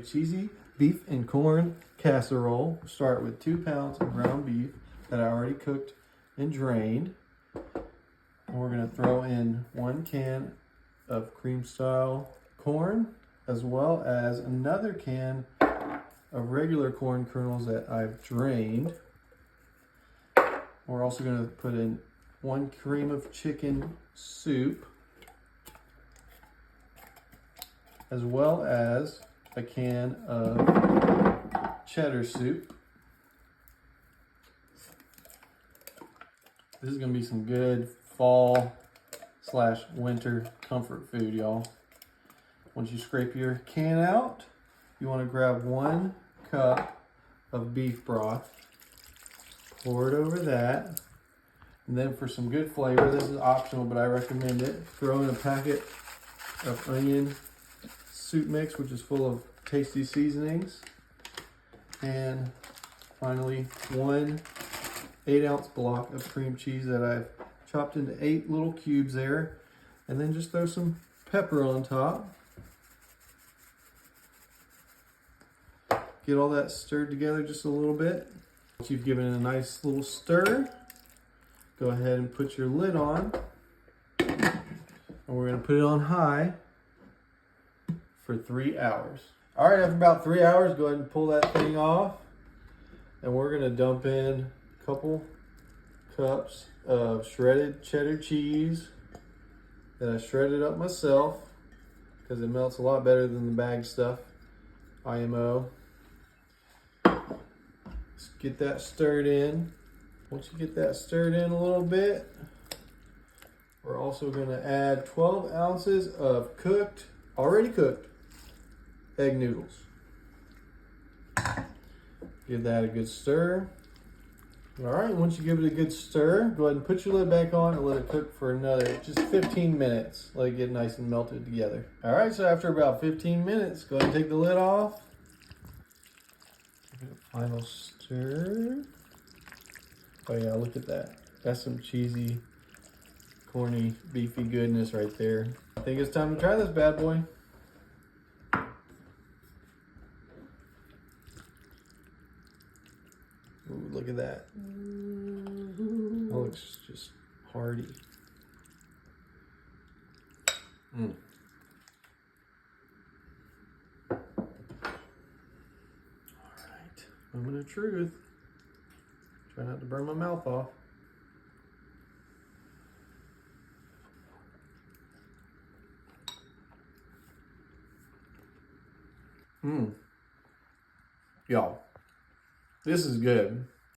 cheesy beef and corn casserole. Start with 2 pounds of ground beef that I already cooked and drained. And we're gonna throw in 1 can of cream style corn, as well as another can of regular corn kernels that I've drained. We're also gonna put in 1 cream of chicken soup, as well as a can of cheddar soup. This is gonna be some good fall / winter comfort food, y'all. Once you scrape your can out, you wanna grab 1 cup of beef broth, pour it over that, and then for some good flavor, this is optional, but I recommend it, throw in a packet of onion soup mix, which is full of tasty seasonings. And finally, 1 8-ounce block of cream cheese that I've chopped into 8 little cubes there. And then just throw some pepper on top. Get all that stirred together just a little bit. Once you've given it a nice little stir, go ahead and put your lid on. And we're gonna put it on high for 3 hours. All right, after about 3 hours, go ahead and pull that thing off. And we're gonna dump in a couple cups of shredded cheddar cheese that I shredded up myself because it melts a lot better than the bag stuff, IMO. Let's get that stirred in. Once you get that stirred in a little bit, we're also gonna add 12 ounces of already cooked egg noodles. Give that a good stir. All right, once you give it a good stir, go ahead and put your lid back on and let it cook for another just 15 minutes. Let it get nice and melted together. All right, so after about 15 minutes, go ahead and take the lid off. Give it a final stir. Oh yeah, look at that. That's some cheesy, corny, beefy goodness right there. I think it's time to try this bad boy. Ooh, look at that. That looks just hearty. All right, moment of truth. Try not to burn my mouth off. Y'all, this is good.